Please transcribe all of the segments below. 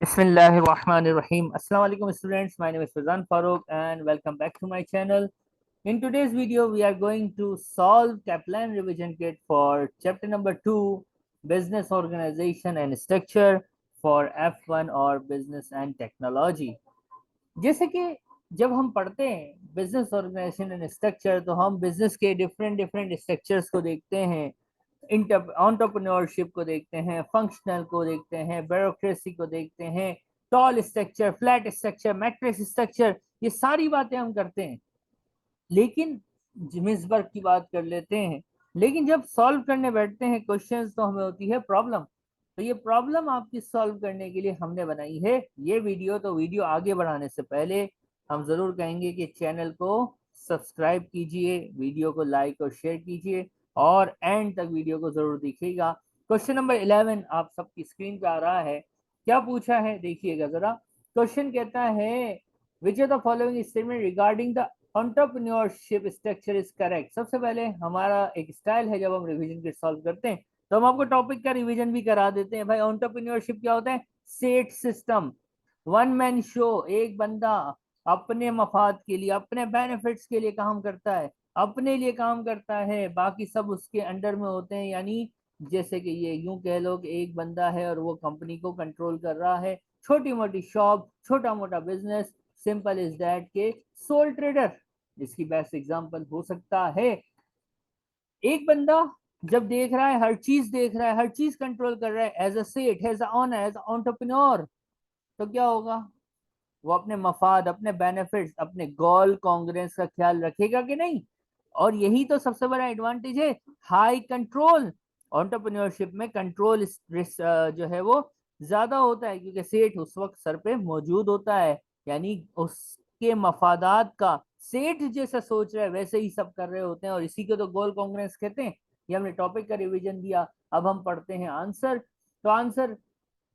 Bismillahirrahmanirrahim. Assalamu alaikum students. My name is Fazan Farooq and welcome back to my channel. In today's video, we are going to solve Kaplan revision kit for chapter number 2, Business Organization and Structure for F1 or Business and Technology. जैसे कि जब हम पढ़ते हैं business organisation and structure तो हम business के different different structures को देखते हैं, एंटरप्रेन्योरशिप को देखते हैं, फंक्शनल को देखते हैं, ब्यूरोक्रेसी को देखते हैं, tall structure, flat structure, matrix structure, ये सारी बातें हम करते हैं। लेकिन जिम्सबर्ग की बात कर लेते हैं, लेकिन जब सॉल्व करने बैठते हैं क्वेश्चंस तो हमें होती है प्रॉब्लम। तो ये प्रॉब्लम आपकी सॉल्व करने के लिए हमने बनाई है ये वीडियो। तो वीडियो आगे बढ़ाने से पहले हम जरूर कहेंगे कि चैनल को सब्सक्राइब कीजिए, वीडियो को लाइक और शेयर कीजिए और एंड तक वीडियो को जरूर देखिएगा। क्वेश्चन नंबर 11 आप सबकी स्क्रीन पे आ रहा है। क्या पूछा है देखिएगा जरा। क्वेश्चन कहता है which of the following statement regarding the entrepreneurship structure is correct. सबसे पहले हमारा एक स्टाइल है, जब हम रिवीजन के सॉल्व करते हैं तो हम आपको टॉपिक का रिवीजन भी करा देते हैं। भाई एंटरप्रेन्योरशिप क्या होता है? Set system, one man show, एक बंदा अपने मफाद के लिए, अपने बेनिफिट्स के लिए काम करता है, अपने लिए काम करता है, बाकी सब उसके अंडर में होते हैं। यानी जैसे कि ये यूं कह लो कि एक बंदा है और वो कंपनी को कंट्रोल कर रहा है, छोटी मोटी शॉप, छोटा मोटा बिजनेस, सिंपल इज दैट के सोल ट्रेडर इसकी बेस्ट एग्जांपल हो सकता है। एक बंदा जब देख रहा है, हर चीज देख रहा है, हर चीज कंट्रोल कर रहा है, as a seth, as a owner, as a entrepreneur, तो क्या होगा? वो अपने मफाद, अपने बेनिफिट्स, अपने गोल कांग्रेस का ख्याल रखेगा कि नहीं? और यही तो सबसे बड़ा एडवांटेज है, हाई कंट्रोल। एंटरप्रेन्योरशिप में कंट्रोल जो है वो ज्यादा होता है, क्योंकि सेठ उस वक्त सर पे मौजूद होता है। यानी उसके मफादात का सेठ जैसा सोच रहा है वैसे ही सब कर रहे होते हैं, और इसी को तो गोल कांग्रेस कहते हैं। ये हमने टॉपिक का रिवीजन दिया। अब हम पढ़ते हैं आंसर। तो आंसर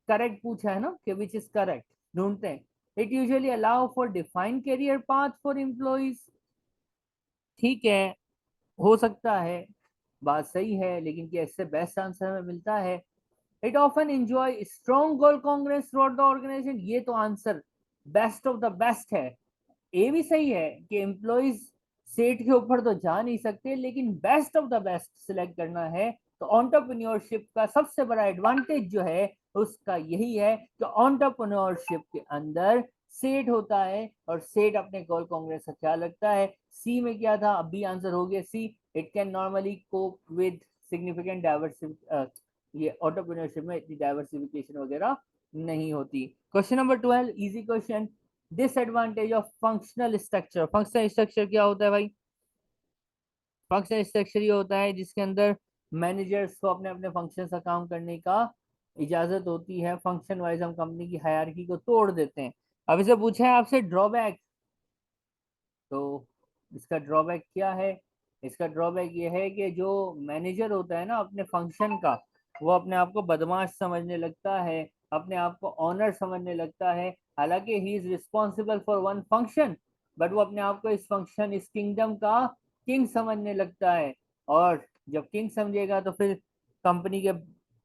करेक्ट पूछा है ना कि विच इज करेक्ट, ढूंढते हैं। It usually allow for defined career path for employees. ठीक है, हो सकता है, बात सही है, लेकिन क्या इससे बेस्ट आंसर हमें मिलता है? It often enjoy strong goal congress throughout the organisation. ये तो answer best of the best है। ये भी सही है कि एम्प्लॉइज सेट के ऊपर तो जा नहीं सकते, लेकिन best of the best select करना है तो एंटरप्रेन्योरशिप का सबसे बड़ा एडवांटेज जो है उसका यही है कि एंटरप्रेन्योरशिप के अंदर सेट होता है और सेट अपने गोल कांग्रेस का ख्याल रखता है। सी में क्या था? अभी आंसर हो गया C. It can normally cope with significant diversity. ये एंटरप्रेन्योरशिप में इतनी डाइवर्सिफिकेशन वगैरह नहीं होती। Question number 12 easy question. Disadvantage of functional structure. Functional structure क्या होता है भाई? फंक्शनल स्ट्रक्चर ये होता है जिसके अंदर मैनेजर्स को अपने अपने फंक्शन का काम करने का इजाजत होती है। फंक्शन वाइज हम कंपनी की हायरार्की को तोड़ देते हैं। अब इसे पूछा है आपसे ड्रॉबैक, तो इसका ड्रॉबैक क्या है? इसका ड्रॉबैक ये है कि जो मैनेजर होता है ना अपने फंक्शन का, वो अपने आप को बदमाश समझने लगता है, अपने आप को ऑनर समझने लगता है। हालांकि he is responsible for one function, but वो अपने आप को इस फंक्शन, इस किंगडम का किंग समझने लगता है। और जब किंग समझेगा तो फिर कंपनी के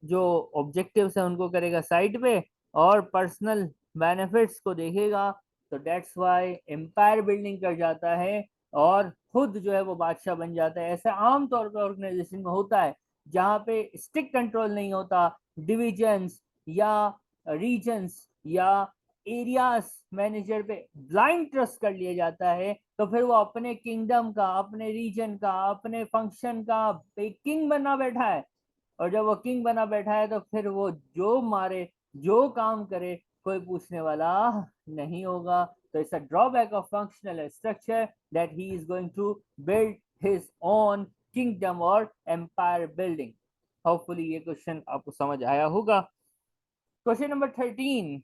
जो ऑब्जेक्टिव्स हैं उनको करेगा साइड पे और पर्सनल बेनिफिट्स को देखेगा। तो डेट्स वाई एम्पायर बिल्डिंग कर जाता है और खुद जो है वो बादशाह बन जाता है। ऐसा आमतौर पर ऑर्गेनाइजेशन में होता है जहाँ पे स्ट्रिक्ट कंट्रोल नहीं होता, डिविजन्स या रीजन्स या एरियाज मैनेजर पे ब्लाइंड ट्रस्ट कर लिया जाता है, तो फिर वो अपने किंगडम का, अपने रीजन का, अपने फंक्शन का एक किंग बना बैठा है। और जब वो किंग बना बैठा है तो फिर वो जो मारे, जो काम करे, कोई पूछने वाला नहीं होगा। तो it's a drawback of functional structure that he is going to build his own kingdom और एम्पायर बिल्डिंग। होपफुली ये क्वेश्चन आपको समझ आया होगा। क्वेश्चन नंबर 13,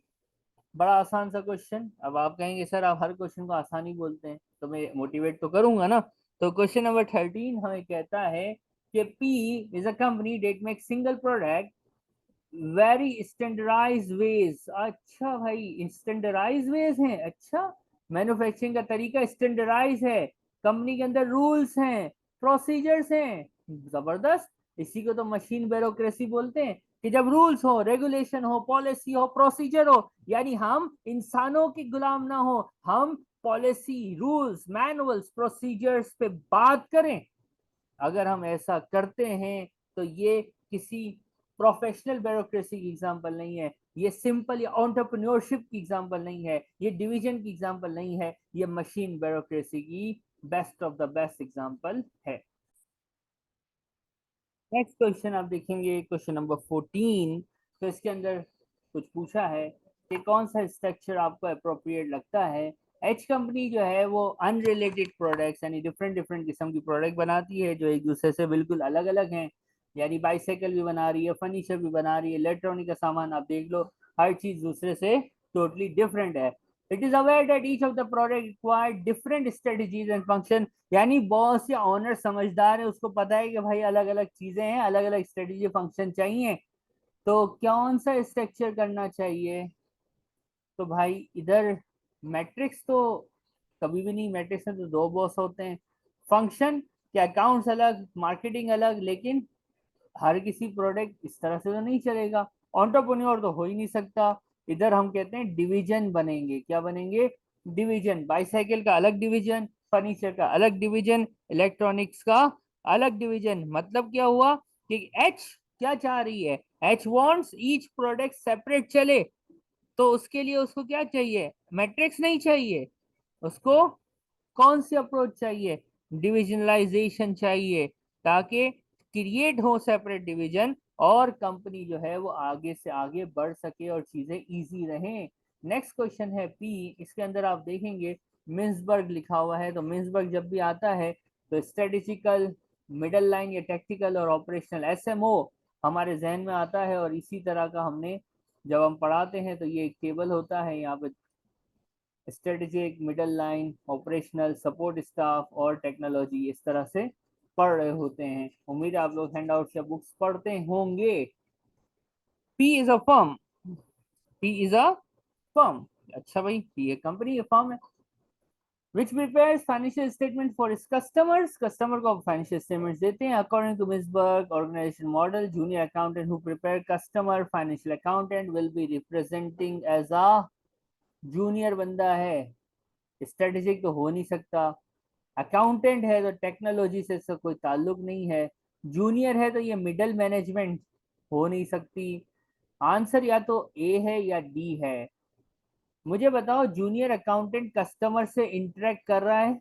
बड़ा आसान सा क्वेश्चन। अब आप कहेंगे सर आप हर क्वेश्चन को आसानी बोलते हैं, तो मैं मोटिवेट तो करूंगा ना। तो क्वेश्चन नंबर 13 हमें कहता है कि P is a company that make single product very standardise ways. अच्छा भाई, स्टैंडर्डाइज वेज हैं। अच्छा, मैन्युफैक्चरिंग का तरीका स्टैंडर्डाइज है, कंपनी के अंदर रूल्स हैं, प्रोसीजर्स हैं, जबरदस्त। इसी को तो मशीन ब्यूरोक्रेसी बोलते हैं। कि जब रूल्स हो, रेगुलेशन हो, पॉलिसी हो, प्रोसीजर हो, यानी हम इंसानों के गुलाम ना हो, हम पॉलिसी, रूल्स, मैनुअल्स, प्रोसीजर्स पे बात करें। अगर हम ऐसा करते हैं तो ये किसी प्रोफेशनल ब्यूरोक्रेसी की एग्जांपल नहीं है, ये सिंपल या एंटरप्रेन्योरशिप की एग्जांपल नहीं है, ये डिवीजन की एग्जांपल नहीं है, ये मशीन ब्यूरोक्रेसी की best of the best example है। नेक्स्ट क्वेश्चन आप देखेंगे, क्वेश्चन नंबर 14। तो इसके अंदर कुछ पूछा है कि कौन सा स्ट्रक्चर आपको अप्रोप्रिएट लगता है। एच कंपनी जो है वो अनरिलेटेड प्रोडक्ट्स यानी डिफरेंट डिफरेंट किस्म की प्रोडक्ट बनाती है जो एक दूसरे से बिल्कुल अलग अलग हैं। यानी बाइसाइकिल भी बना रही है, फर्नीचर भी बना रही है, इलेक्ट्रॉनिक का सामान आप देख लो, हर चीज दूसरे से टोटली डिफरेंट है। It is aware that each of the product require different strategies and function. यानी बॉस या ऑनर समझदार है, उसको पता है कि भाई अलग अलग चीजें हैं, अलग अलग स्ट्रेटेजी फंक्शन चाहिए, तो कौन सा स्ट्रक्चर करना चाहिए। तो भाई इधर मैट्रिक्स तो कभी भी नहीं, मैट्रिक्स में तो दो बॉस होते हैं। फंक्शन के अकाउंट्स अलग, मार्केटिंग अलग, लेकिन हर किसी प्रोडक्ट इस तरह से तो नहीं चलेगा, एंटरप्रेन्योर तो हो ही नहीं सकता। इधर हम कहते हैं डिवीजन बनेंगे। क्या बनेंगे? डिवीजन। बाईसाइकिल का अलग डिवीजन, फर्नीचर का अलग डिवीजन, इलेक्ट्रॉनिक्स का अलग डिवीजन। मतलब क्या हुआ कि एच क्या चाह रही है, H wants each product separate चले, तो उसके लिए उसको क्या चाहिए, मैट्रिक्स नहीं चाहिए, उसको कौन सी अप्रोच चाहिए, डिविजनलाइजेशन चाहिए, ताकि क्रिएट हो सेपरेट डिवीजन और कंपनी जो है वो आगे से आगे बढ़ सके और चीजें इजी रहें। नेक्स्ट क्वेश्चन है पी। इसके अंदर आप देखेंगे मिन्सबर्ग लिखा हुआ है, तो मिन्सबर्ग जब भी आता है तो स्ट्रेटेजिकल, मिडल लाइन या टेक्टिकल और ऑपरेशनल, एसएमओ हमारे जहन में आता है। और इसी तरह का हमने जब हम पढ़ाते हैं तो ये एक टेबल होता है, यहाँ पे strategic, middle line, operational, support staff और टेक्नोलॉजी, इस तरह से पढ़ रहे होते हैं। उम्मीद है आप लोग हैंडआउट या बुक्स पढ़ते होंगे। P is a firm, P is a firm. अच्छा भाई, पी एक कंपनी, फर्म है। Which prepares financial statement for its customers, customer को फाइनेंशियल स्टेटमेंट्स देते हैं। According to Mintzberg organisation model, junior accountant who prepare customer financial accountant will be representing as a junior बंदा है, strategic तो हो नहीं सकता। अकाउंटेंट है तो टेक्नोलॉजी से इसका कोई ताल्लुक नहीं है। जूनियर है तो ये मिडिल मैनेजमेंट हो नहीं सकती। आंसर या तो ए है या डी है। मुझे बताओ, जूनियर अकाउंटेंट कस्टमर से इंटरेक्ट कर रहा है,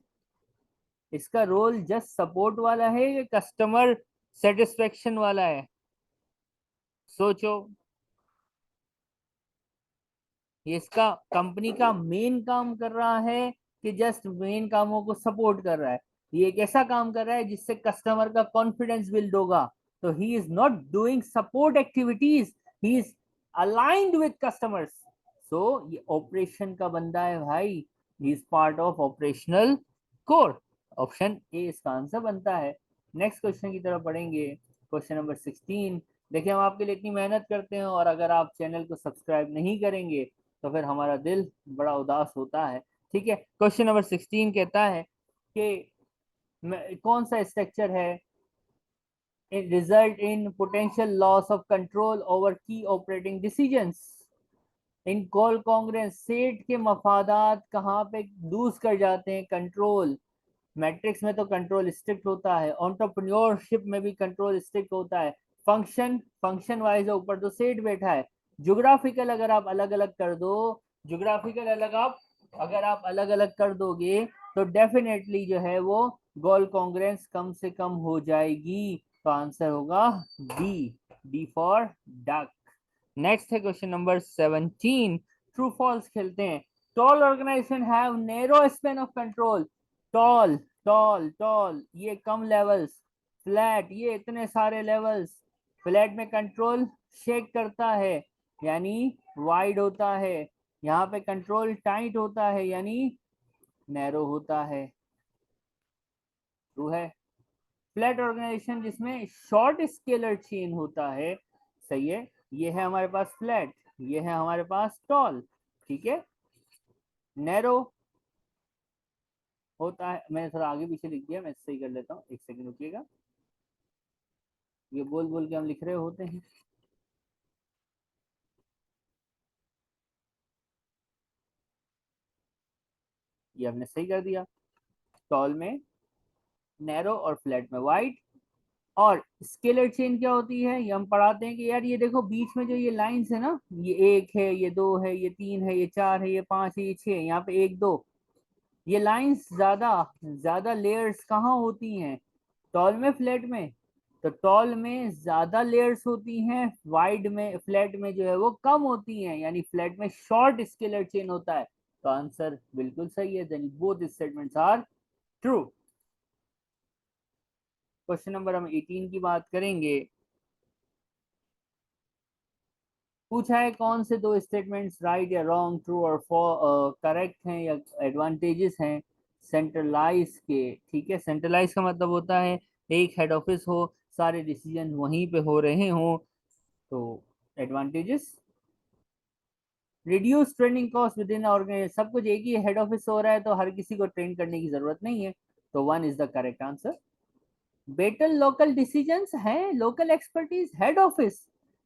इसका रोल जस्ट सपोर्ट वाला है या कस्टमर सेटिस्फेक्शन वाला है? सोचो। ये इसका कंपनी का मेन काम कर रहा है कि जस्ट मेन कामों को सपोर्ट कर रहा है? ये एक ऐसा काम कर रहा है जिससे कस्टमर का कॉन्फिडेंस बिल्ड होगा। तो he is not doing support activities, he is aligned with customers. So ये ऑपरेशन का बंदा है भाई, he is part of operational core. Option A इसका आंसर बनता है। नेक्स्ट क्वेश्चन की तरफ पढ़ेंगे, क्वेश्चन नंबर 16। देखिए, हम आपके लिए इतनी मेहनत करते हैं और अगर आप चैनल को सब्सक्राइब नहीं करेंगे तो फिर हमारा दिल बड़ा उदास होता है। ठीक है, क्वेश्चन नंबर 16 कहता है कि कौन सा स्ट्रक्चर है result in potential loss of control over की ऑपरेटिंग डिसीजंस। इन कॉल कांग्रेस सेठ के मफादात कहाँ पे लूज कर जाते हैं, कंट्रोल। मैट्रिक्स में तो कंट्रोल स्ट्रिक्ट होता है, एंटरप्रेन्योरशिप में भी कंट्रोल स्ट्रिक्ट होता है। फंक्शन, फंक्शन वाइज ऊपर तो सेट बैठा है। ज्योग्राफिकल अगर आप अलग अलग कर दो, ज्योग्राफिकल अलग आप अगर आप अलग अलग कर दोगे तो डेफिनेटली जो है वो गोल कांग्रेंस कम से कम हो जाएगी। तो आंसर होगा D, D for duck. Next है क्वेश्चन नंबर 17। ट्रू फॉल्स खेलते हैं। Tall organisation have narrow span of control. Tall, tall, tall ये कम लेवल्स, फ्लैट ये इतने सारे लेवल्स। फ्लैट में कंट्रोल शेक करता है यानी वाइड होता है, यहाँ पे कंट्रोल टाइट होता है यानी नैरो होता है। ट्रू है। फ्लैट ऑर्गेनाइजेशन जिसमें शॉर्ट स्केलर चेन होता है, सही है। ये है हमारे पास फ्लैट, ये है हमारे पास टॉल, ठीक है। नैरो होता है, मैंने थोड़ा आगे पीछे लिख दिया, मैं सही कर लेता हूँ, 1 सेकंड रुकिएगा। ये बोल बोल के हम लिख रहे होते हैं। ये हमने सही कर दिया। टॉल में नैरो और फ्लैट में वाइड। और स्केलर चेन क्या होती है, ये हम पढ़ाते हैं कि यार ये देखो बीच में जो ये लाइंस है ना, ये एक है, ये दो है, ये तीन है, ये चार है, ये पांच है, ये छह है, यहाँ पे एक दो, ये लाइंस ज्यादा ज्यादा लेयर्स कहाँ होती हैं, टॉल में फ्लैट में। तो टॉल में ज्यादा लेयर्स होती हैं, वाइड में फ्लैट में जो है वो कम होती हैं, यानी फ्लैट में शॉर्ट स्केलर चेन होता है। तो आंसर बिल्कुल सही है, then both statements are true. Question number हम 18 की बात करेंगे। पूछा है कौन से दो स्टेटमेंट्स राइट या रॉन्ग, ट्रू और करेक्ट हैं या एडवांटेजेस हैं सेंट्रलाइज के। ठीक है, सेंट्रलाइज का मतलब होता है एक हेड ऑफिस हो, सारे डिसीजन वहीं पे हो रहे हो। तो advantages, reduce training cost within organisation, सब कुछ एक ही हेड ऑफिस हो रहा है तो हर किसी को ट्रेन करने की जरूरत नहीं है। तो one is the correct answer. Better local decisions हैं, local expertise, head office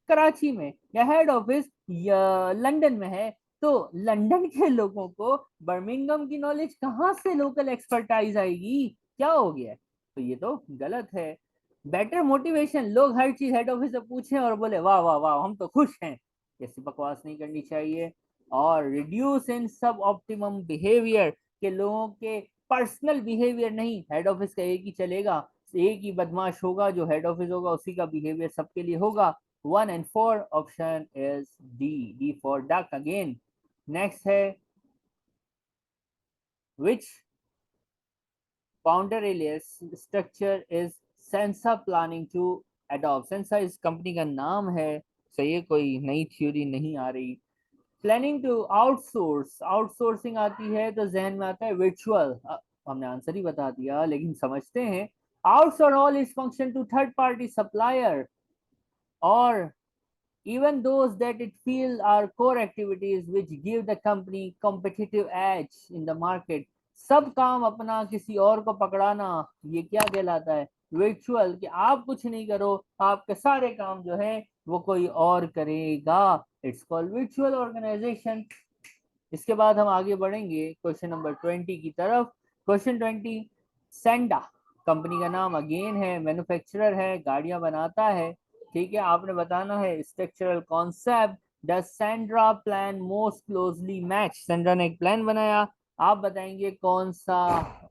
Karachi में या हेड ऑफिस या लंदन में है, तो लंदन के लोगों को बर्मिंगम की नॉलेज कहाँ से लोकल एक्सपर्टाइज आएगी, क्या हो गया। तो ये तो गलत है। बेटर मोटिवेशन, लोग हर चीज हेड ऑफिस से पूछें और बोले वाह वाह वाह हम तो खुश हैं, ऐसी बकवास नहीं करनी चाहिए। और रिड्यूस इन सब ऑप्टिमम बिहेवियर, के लोगों के पर्सनल बिहेवियर नहीं, हेड ऑफिस का एक ही चलेगा, एक ही बदमाश होगा जो हेड ऑफिस होगा, उसी का बिहेवियर सबके लिए होगा। One and four option is D, D for duck again. Next है, which founder alias structure is Sensa planning to adopt. Sensa इस कंपनी का नाम है, सही है, कोई नई थ्योरी नहीं आ रही। प्लानिंग टू आउटसोर्स, आउटसोर्सिंग आती है तो जहन में आता है वर्चुअल, हमने आंसर ही बता दिया लेकिन समझते हैं। Outsource all is function to third party supplier, or even those that it feel are core activities which give the company competitive edge in the market। सब काम अपना किसी और को पकड़ाना, ये क्या कहलाता है, वर्चुअल, कि आप कुछ नहीं करो, आपके सारे काम जो है वो कोई और करेगा, इट्स कॉल्ड वर्चुअल ऑर्गेनाइजेशन। इसके बाद हम आगे बढ़ेंगे क्वेश्चन नंबर 20 की तरफ। क्वेश्चन 20, सेंडा कंपनी का नाम अगेन है, मैन्युफैक्चरर है, गाड़ियां बनाता है। ठीक है, आपने बताना है structural concept, does Sandra plan most closely match, Sandra ने एक प्लान बनाया, आप बताएंगे कौन सा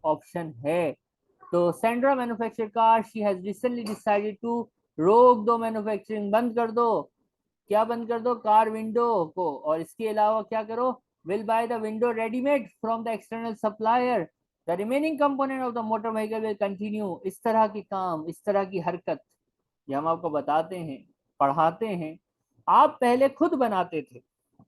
ऑप्शन है। तो Sandra manufacture car, she has recently decided to, रोक दो मैन्युफैक्चरिंग, बंद कर दो, क्या बंद कर दो, कार विंडो को, और इसके अलावा क्या करो, will by the window readymade from the external supplier, the remaining component of the motor vehicle will continue. इस तरह की काम, इस तरह की हरकत, ये हम आपको बताते हैं, पढ़ाते हैं। आप पहले खुद बनाते थे,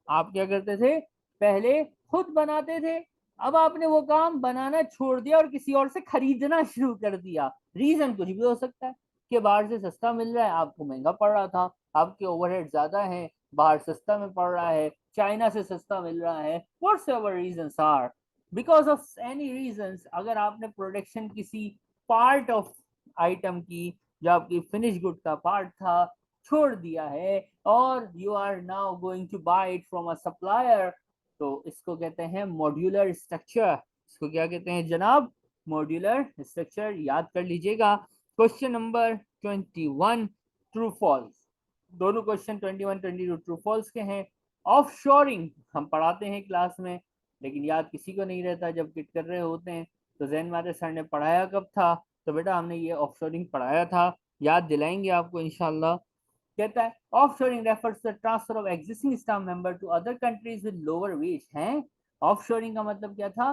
आप क्या करते थे, पहले खुद बनाते थे, अब आपने वो काम बनाना छोड़ दिया और किसी और से खरीदना शुरू कर दिया। रीजन कुछ भी हो सकता है, कि बाहर से सस्ता मिल रहा है, आपको महंगा पड़ रहा था, आपके ओवरहेड ज्यादा हैं, बाहर सस्ता में पड़ रहा है, चाइना से सस्ता मिल रहा है, what's ever reasons are, because of any reasons, अगर आपने प्रोडक्शन किसी पार्ट ऑफ आइटम की, जो आपकी फिनिश गुड का पार्ट था, छोड़ दिया है, और you are now going to buy it from a supplier, तो इसको कहते हैं मॉड्यूलर स्ट्रक्चर। इसको क्या कहते हैं जनाब, मॉड्यूलर स्ट्रक्चर, याद कर लीजिएगा। क्वेश्चन नंबर 21, ट्रू फॉल्स, दोनों क्वेश्चन 21 22 ट्रू फॉल्स के हैं। ऑफ शोरिंग हम पढ़ाते हैं क्लास में, लेकिन याद किसी को नहीं रहता, जब किट कर रहे होते हैं तो जहन मारे सर ने पढ़ाया कब था, तो बेटा हमने ये ऑफ शोरिंग पढ़ाया था, याद दिलाएंगे आपको इंशाल्लाह। कहता है offshoring refers to the transfer of existing staff member to other countries with lower wage है। ऑफशोरिंग का मतलब क्या था,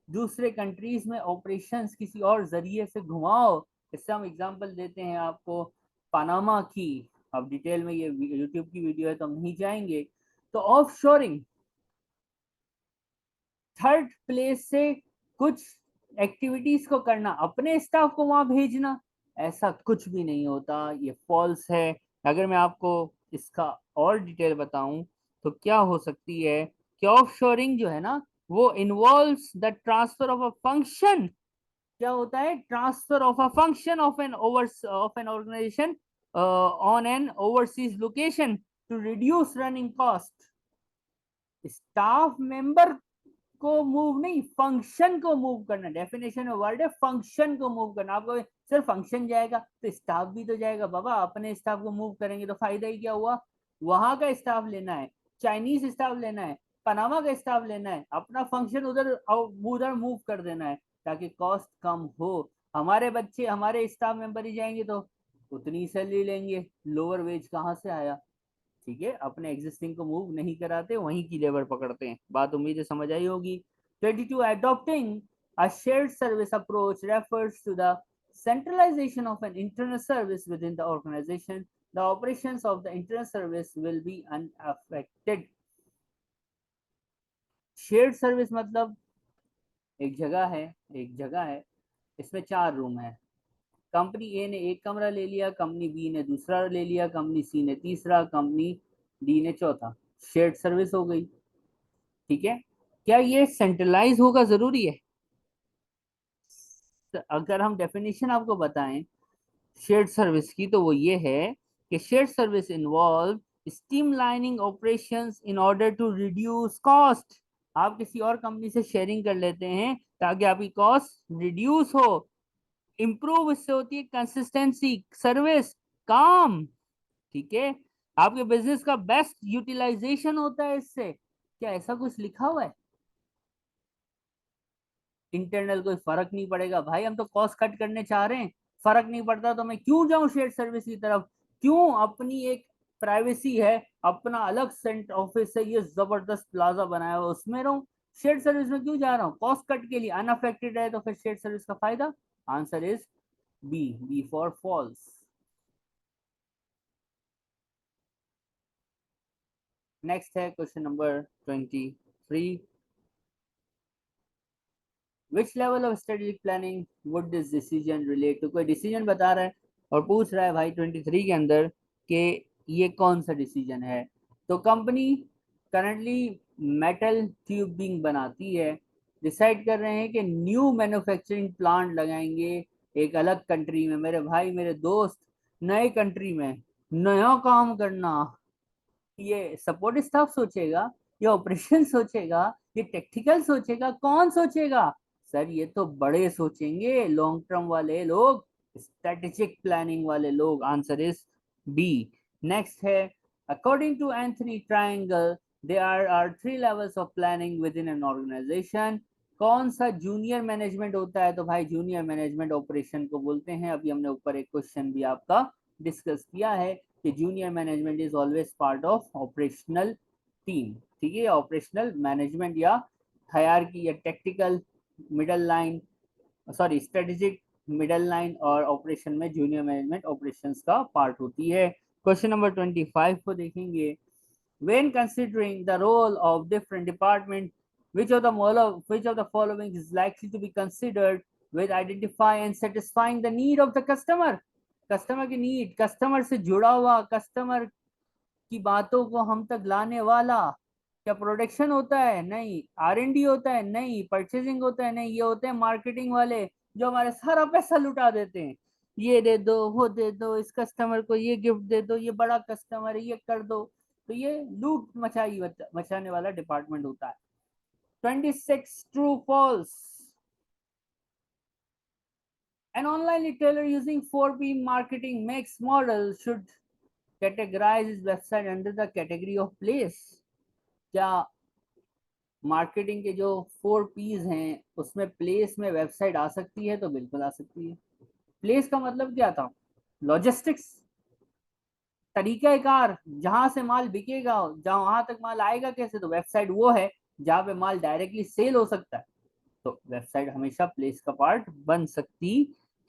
दूसरे कंट्रीज में ऑपरेशंस किसी और जरिए से घुमाओ। इससे हम एग्जांपल देते हैं आपको पनामा की, अब डिटेल में ये यूट्यूब की वीडियो है तो हम नहीं जाएंगे। तो ऑफशोरिंग, थर्ड प्लेस से कुछ एक्टिविटीज को करना, अपने स्टाफ को वहां भेजना, ऐसा कुछ भी नहीं होता, ये फॉल्स है। अगर मैं आपको इसका और डिटेल बताऊं तो क्या हो सकती है कि ऑफशोरिंग जो है ना, वो involves the transfer of a function, क्या होता है, transfer of a function of an organisation on an overseas location to reduce running cost. Staff member को मूव नहीं, फंक्शन को मूव करना। डेफिनेशन में वर्ड है फंक्शन को मूव करना। आपको सिर्फ फंक्शन जाएगा तो स्टाफ भी तो जाएगा बाबा। अपने स्टाफ को मूव करेंगे तो फायदा ही क्या हुआ। वहां का स्टाफ लेना है, चाइनीज स्टाफ लेना है, पनामा का स्टाफ लेना है, अपना फंक्शन उधर उधर मूव कर देना है ताकि कॉस्ट कम हो। हमारे बच्चे हमारे स्टाफ मेंबर ही जाएंगे तो उतनी सैलरी लेंगे, लोअर वेज कहाँ से आया। ठीक है, अपने एग्जिस्टिंग को मूव नहीं कराते, वहीं की लेबर पकड़ते हैं। बात उम्मीद है समझ आई होगी। 22 adopting a shared service approach refers to the centralization of an internal service within the organization. The operations of the internal service will be unaffected. Shared service मतलब एक जगह है, इसमें 4 रूम है। कंपनी ए ने एक कमरा ले लिया, कंपनी बी ने दूसरा ले लिया, कंपनी सी ने तीसरा, कंपनी डी ने चौथा। शेयर्ड सर्विस हो गई। ठीक है, क्या ये सेंट्रलाइज होगा जरूरी है। तो अगर हम डेफिनेशन आपको बताएं शेयर्ड सर्विस की तो वो ये है कि shared service involve streamlining operations in order to reduce cost. आप किसी और कंपनी से शेयरिंग कर लेते हैं ताकि आपकी कॉस्ट रिड्यूस हो। इम्प्रूव इससे होती है कंसिस्टेंसी, सर्विस, काम। ठीक है, आपके बिजनेस का बेस्ट यूटिलाइजेशन होता है इससे। क्या ऐसा कुछ लिखा हुआ है। इंटरनल कोई फर्क नहीं पड़ेगा भाई, हम तो कॉस्ट कट करने चाह रहे हैं। फर्क नहीं पड़ता तो मैं क्यों जाऊं शेयर सर्विस की तरफ। क्यों, अपनी एक प्राइवेसी है, अपना अलग सेंट ऑफिस है, ये जबरदस्त प्लाजा बनाया हुआ उसमें रहूं। शेयर सर्विस में क्यों जा रहा हूँ, कॉस्ट कट के लिए। अनअफेक्टेड है तो फिर शेयर सर्विस का फायदा। Answer is B for false. Next है question number 23। Which level of strategic planning would this decision relate to. कोई डिसीजन बता रहा है और पूछ रहा है भाई 23 के अंदर कि ये कौन सा डिसीजन है। तो कंपनी करंटली मेटल ट्यूबिंग बनाती है, डिसाइड कर रहे हैं कि न्यू मैन्युफैक्चरिंग प्लांट लगाएंगे एक अलग कंट्री में। मेरे भाई मेरे दोस्त, नए कंट्री में नया काम करना, ये सपोर्ट स्टाफ सोचेगा, ये ऑपरेशन सोचेगा, ये टेक्निकल सोचेगा, कौन सोचेगा। सर ये तो बड़े सोचेंगे, लॉन्ग टर्म वाले लोग, स्ट्रेटेजिक प्लानिंग वाले लोग। Answer is B. नेक्स्ट है according to Anthony triangle there are 3 levels of planning within an organisation. कौन सा जूनियर मैनेजमेंट होता है, तो भाई जूनियर मैनेजमेंट ऑपरेशन को बोलते हैं। अभी हमने ऊपर एक क्वेश्चन भी आपका डिस्कस किया है कि junior management is always part of operational team. ठीक है, ऑपरेशनल मैनेजमेंट या हायरार्की या technical middle line, sorry strategic middle line और ऑपरेशन में जूनियर मैनेजमेंट ऑपरेशंस का पार्ट होती है। क्वेश्चन नंबर 25 को देखेंगे। When considering the role of different departments, which of the following is likely to be considered with identify and satisfying the need of the customer? Customer की need, customer से जुड़ा हुआ, customer की बातों को हम तक लाने वाला। क्या प्रोडक्शन होता है, नहीं। R&D होता है, नहीं। परचेजिंग होता है, नहीं। ये होते हैं मार्केटिंग वाले जो हमारे सारा पैसा लुटा देते हैं। ये दे दो, वो दे दो, इस कस्टमर को ये गिफ्ट दे दो, ये बड़ा कस्टमर है, ये कर दो। तो ये लूट मचाने वाला डिपार्टमेंट होता है। 26 true false. An online retailer using 4P marketing mix model should categorize its website under the category of place। क्या मार्केटिंग के जो 4Ps हैं उसमें प्लेस में वेबसाइट आ सकती है, तो बिल्कुल आ सकती है। प्लेस का मतलब क्या था, लॉजिस्टिक्स, तरीकाकार, जहां से माल बिकेगा, जहां वहां तक माल आएगा कैसे, तो वेबसाइट वो है जहां पे माल डायरेक्टली सेल हो सकता है। तो वेबसाइट हमेशा प्लेस का पार्ट बन सकती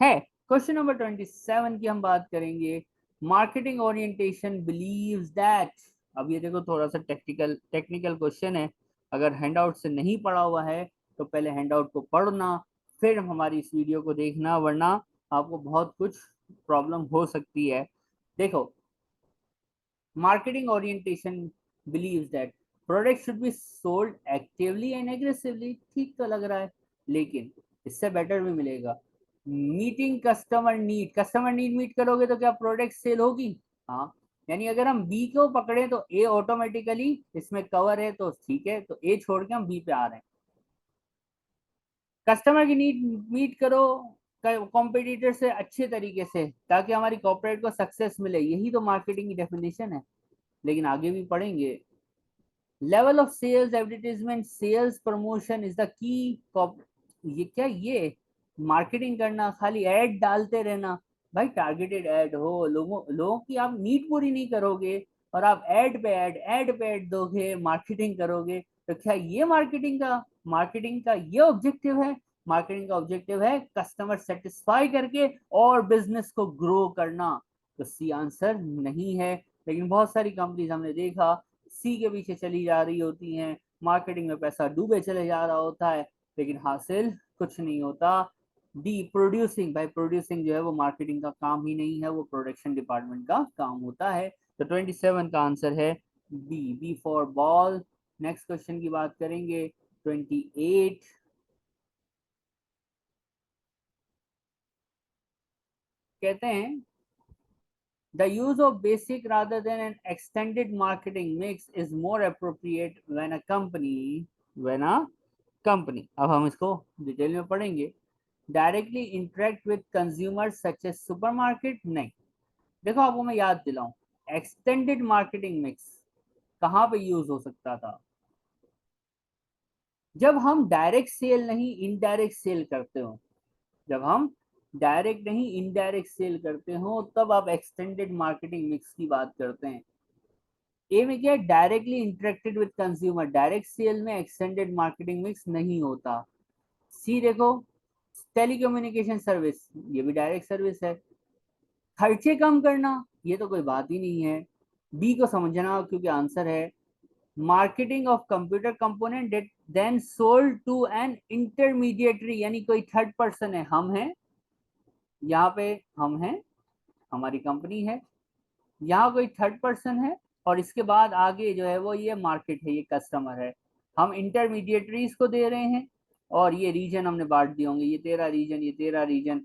है। क्वेश्चन नंबर 27 की हम बात करेंगे। Marketing orientation believes that. अब ये देखो थोड़ा सा टेक्निकल क्वेश्चन है। अगर हैंडआउट से नहीं पढ़ा हुआ है तो पहले हैंडआउट को पढ़ना, फिर हमारी इस वीडियो को देखना, वरना आपको बहुत कुछ प्रॉब्लम हो सकती है। देखो, marketing orientation believes that product should be sold actively and aggressively। ठीक तो लग रहा है, लेकिन इससे बेटर भी मिलेगा। Meeting customer need, customer need meet करोगे तो क्या प्रोडक्ट सेल होगी। हाँ, यानी अगर हम बी को पकड़े तो ए ऑटोमेटिकली इसमें कवर है, तो ठीक है, तो ए छोड़ के हम बी पे आ रहे हैं। कस्टमर की नीड मीट करो कॉम्पिटिटर से अच्छे तरीके से, ताकि हमारी कॉर्पोरेट को सक्सेस मिले। यही तो मार्केटिंग की डेफिनेशन है। लेकिन आगे भी पढ़ेंगे। Level of sales, advertisement, sales promotion is the key. ये क्या, ये मार्केटिंग करना, खाली ऐड डालते रहना। भाई टारगेटेड ऐड हो, लोगों की आप नीड पूरी नहीं करोगे और आप ऐड पे ऐड दोगे, मार्केटिंग करोगे, तो क्या ये मार्केटिंग का ये ऑब्जेक्टिव है? मार्केटिंग का ऑब्जेक्टिव है कस्टमर सेटिस्फाई करके और बिजनेस को ग्रो करना। तो सी आंसर नहीं है। लेकिन बहुत सारी कंपनीज हमने देखा सी के पीछे चली जा रही होती हैं, मार्केटिंग में पैसा डूबे चले जा रहा होता है, लेकिन हासिल कुछ नहीं होता। डी प्रोड्यूसिंग, भाई प्रोड्यूसिंग जो है वो मार्केटिंग का काम ही नहीं है, वो प्रोडक्शन डिपार्टमेंट का काम होता है। तो 27 का आंसर है B for ball. Next question की बात करेंगे। 28 कहते हैं the use of basic rather than an extended marketing mix is more appropriate when a company अब हम इसको डिटेल में पढ़ेंगे। Directly interact with consumer such as supermarket, नहीं। देखो आपको मैं याद दिलाऊं, एक्सटेंडेड मार्केटिंग मिक्स कहाँ पे यूज हो सकता था? जब हम डायरेक्ट सेल नहीं इनडायरेक्ट सेल करते हो। जब हम डायरेक्ट नहीं इनडायरेक्ट सेल करते हो तब आप एक्सटेंडेड मार्केटिंग मिक्स की बात करते हैं। ए में क्या है, directly interacted with consumer, direct sale में एक्सटेंडेड मार्केटिंग मिक्स नहीं होता। सी देखो, टेलीकम्युनिकेशन सर्विस, ये भी डायरेक्ट सर्विस है। खर्चे कम करना, ये तो कोई बात ही नहीं है। बी को समझना, क्योंकि आंसर है marketing of computer component then sold to an intermediary, यानी कोई थर्ड पर्सन है, हम हैं यहाँ पे, हम हैं, हमारी कंपनी है, यहाँ कोई थर्ड पर्सन है, और इसके बाद आगे जो है वो ये मार्केट है, ये कस्टमर है। हम इंटरमीडिएटरीज को दे रहे हैं और ये रीजन हमने बांट दिए होंगे, ये तेरा रीजन, ये तेरा रीजन।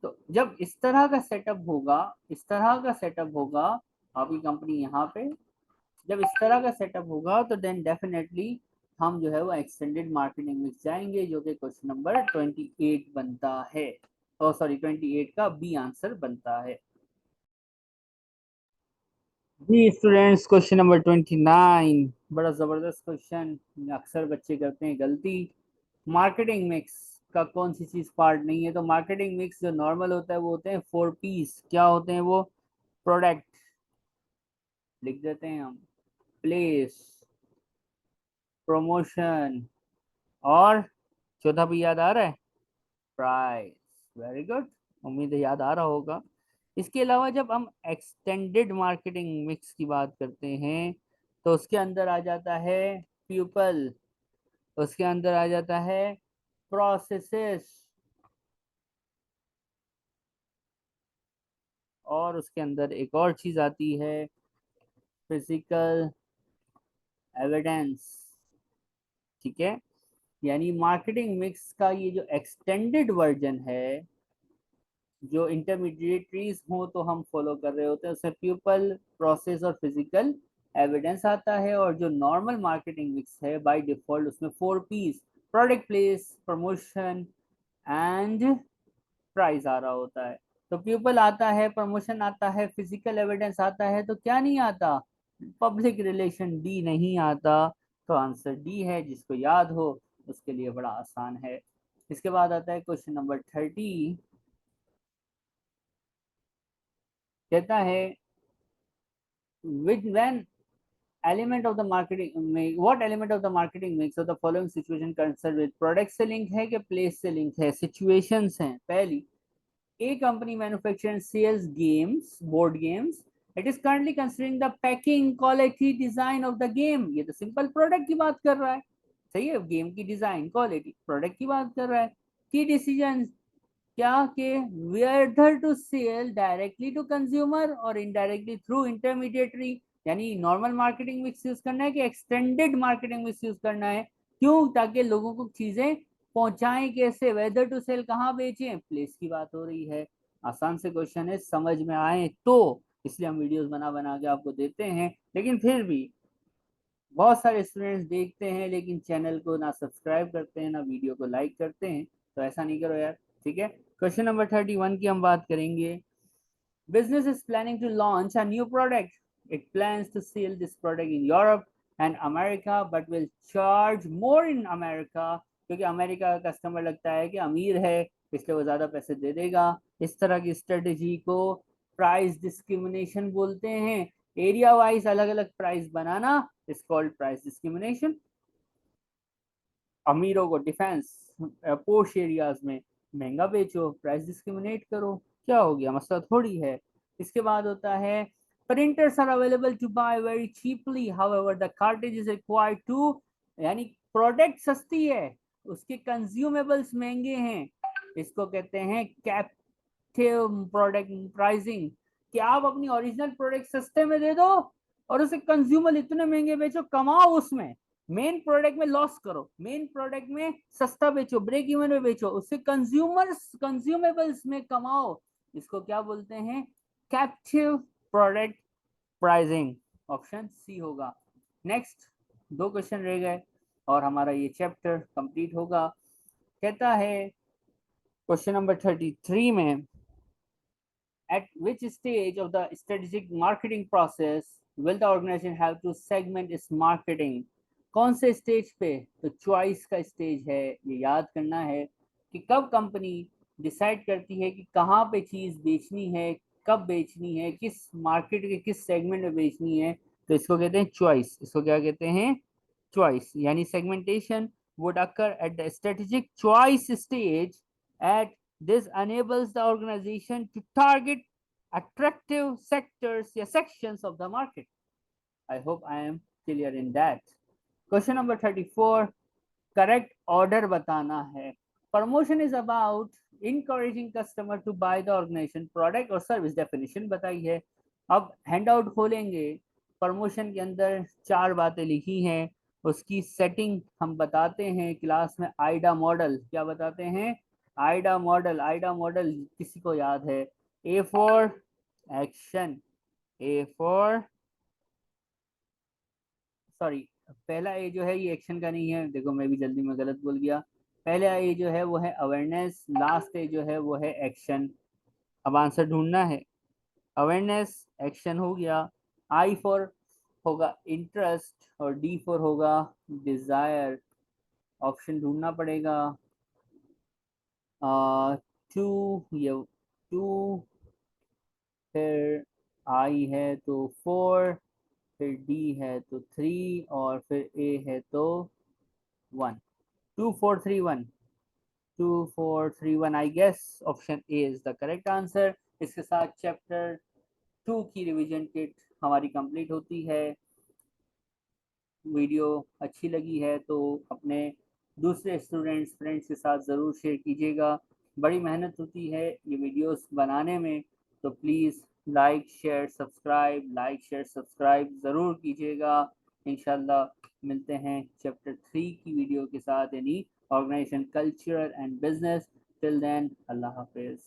तो जब इस तरह का सेटअप होगा, इस तरह का सेटअप होगा, आपकी कंपनी यहाँ पे, जब इस तरह का सेटअप होगा तो देन डेफिनेटली हम जो है वो एक्सटेंडेड मार्केटिंग में जाएंगे, जो कि क्वेश्चन नंबर 28 बनता है। ओ सॉरी, 28 का बी आंसर बनता है। जी स्टूडेंट्स, क्वेश्चन नंबर 29, बड़ा जबरदस्त क्वेश्चन। अक्सर बच्चे करते हैं गलती। मार्केटिंग मिक्स का कौन सी चीज पार्ट नहीं है? तो मार्केटिंग मिक्स जो नॉर्मल होता है वो होते हैं 4 पीस। क्या होते हैं वो? प्रोडक्ट लिख देते हैं हम, प्लेस, प्रमोशन, और चौथा भी याद आ रहा है, प्राइस। वेरी गुड, उम्मीद है याद आ रहा होगा। इसके अलावा जब हम एक्सटेंडेड मार्केटिंग मिक्स की बात करते हैं तो उसके अंदर आ जाता है पीपल, उसके अंदर आ जाता है प्रोसेसेस, और उसके अंदर एक और चीज आती है, फिजिकल एविडेंस। ठीक है, यानी मार्केटिंग मिक्स का ये जो एक्सटेंडेड वर्जन है, जो इंटरमीडिएटरीज हो तो हम फॉलो कर रहे होते हैं, उसमें पीपल, प्रोसेस और फिजिकल एविडेंस आता है। और जो नॉर्मल मार्केटिंग मिक्स है बाय डिफॉल्ट उसमें 4 Ps, product, place, promotion and price आ रहा होता है। तो पीपल आता है, प्रमोशन आता है, फिजिकल एविडेंस आता है, तो क्या नहीं आता? पब्लिक रिलेशन, डी नहीं आता। तो आंसर डी है, जिसको याद हो उसके लिए बड़ा आसान है। इसके बाद आता है क्वेश्चन नंबर 30। कहता है when element of the marketing what element of the marketing mix of the following situation concerned with product से लिंक है कि प्लेस से लिंक है? situations हैं। पहली, a company manufactures and sells games, board games. It is currently considering the packing, quality, design of the game. ये तो simple product की बात कर रहा है, सही है। गेम की डिजाइन, क्वालिटी, प्रोडक्ट की बात कर रहा है। की डिसीजन क्या के whether to sell directly to consumer और इनडायरेक्टली थ्रू इंटरमीडिएटरी, यानी नॉर्मल मार्केटिंग मिक्स यूज करना है कि एक्सटेंडेड मार्केटिंग मिक्स यूज करना है? क्यों? ताकि लोगों को चीजें पहुंचाएं कैसे, वेदर टू सेल कहाँ बेचें, प्लेस की बात हो रही है। आसान से क्वेश्चन है, समझ में आए तो, इसलिए हम वीडियोस बना बना के आपको देते हैं। लेकिन फिर भी बहुत सारे स्टूडेंट्स देखते हैं लेकिन चैनल को ना सब्सक्राइब करते हैं ना वीडियो को लाइक करते हैं। तो ऐसा नहीं करो यार, ठीक है। क्वेश्चन नंबर 31 की हम बात करेंगे। Business is planning to launch a new product. It plans to sell this product in Europe and America, but will charge more in America क्योंकि अमेरिका का कस्टमर लगता है कि अमीर है, इसलिए वो ज्यादा पैसे दे देगा। इस तरह की स्ट्रेटेजी को प्राइस डिस्क्रिमिनेशन बोलते हैं। एरिया वाइज अलग अलग price banana is called price discrimination. अमीरों को डिफेंस पोश एरियाज में महंगा बेचो, प्राइस डिस्क्रिमिनेट करो, क्या हो गया, मसला थोड़ी है। इसके बाद होता है printers are available to buy very cheaply however the cartridge is required to, यानी प्रोडक्ट सस्ती है, उसके कंज्यूमेबल्स महंगे हैं। इसको कहते हैं कैप्टिव प्रोडक्ट प्राइसिंग, कि आप अपनी ओरिजिनल प्रोडक्ट सस्ते में दे दो और उसे कंज्यूमर इतने महंगे बेचो, कमाओ उसमें। मेन प्रोडक्ट में लॉस करो, मेन प्रोडक्ट में सस्ता बेचो, ब्रेक इवन में बेचो, उससे कंज्यूमर्स कंज्यूमेबल्स में कमाओ। इसको क्या बोलते हैं, captive product pricing. Option C होगा। नेक्स्ट 2 क्वेश्चन रह गए और हमारा ये चैप्टर कंप्लीट होगा। कहता है क्वेश्चन नंबर 33 में, at which stage of the strategic marketing process will the organization have to segment its marketing? कौन से स्टेज पे, तो चॉइस का स्टेज है। ये याद करना है कि कब कंपनी डिसाइड करती है कि कहाँ पे चीज बेचनी है, कब बेचनी है, किस मार्केट के किस सेगमेंट में बेचनी है, तो इसको कहते हैं चॉइस। इसको क्या कहते हैं, चॉइस। यानी segmentation would occur at the strategic choice stage. At this enables the organization to target attractive sectors या sections of the market. I hope I am clear in that. Question number 34, correct order बताना है। Promotion is about encouraging customer to buy the organization product और service, definition बताई है। अब handout खोलेंगे, promotion के अंदर 4 बातें लिखी हैं, उसकी सेटिंग हम बताते हैं क्लास में। आइडा मॉडल, क्या बताते हैं, आइडा मॉडल। आइडा मॉडल किसी को याद है, A for action, A for, sorry, पहला ए जो है ये एक्शन का नहीं है, देखो मैं भी जल्दी में गलत बोल गया। पहला ए जो है वो है अवेयरनेस, लास्ट ए जो है वो है एक्शन। अब आंसर ढूंढना है, अवेयरनेस एक्शन हो गया, आई फॉर होगा इंटरेस्ट और डी फॉर होगा डिजायर। ऑप्शन ढूंढना पड़ेगा। टू, ये टू, फिर आई है तो 4, फिर डी है तो 3 और फिर ए है तो 1। 2 4 3 1, 2 4 3 1, I guess option A is the correct answer. इसके साथ चैप्टर 2 की रिवीजन किट हमारी कंप्लीट होती है। वीडियो अच्छी लगी है तो अपने दूसरे स्टूडेंट्स फ्रेंड्स के साथ ज़रूर शेयर कीजिएगा। बड़ी मेहनत होती है ये वीडियोस बनाने में, तो प्लीज़ लाइक शेयर सब्सक्राइब ज़रूर कीजिएगा। इंशाल्लाह मिलते हैं चैप्टर 3 की वीडियो के साथ, यानी organisation culture and business. Till then, अल्लाह हाफिज़।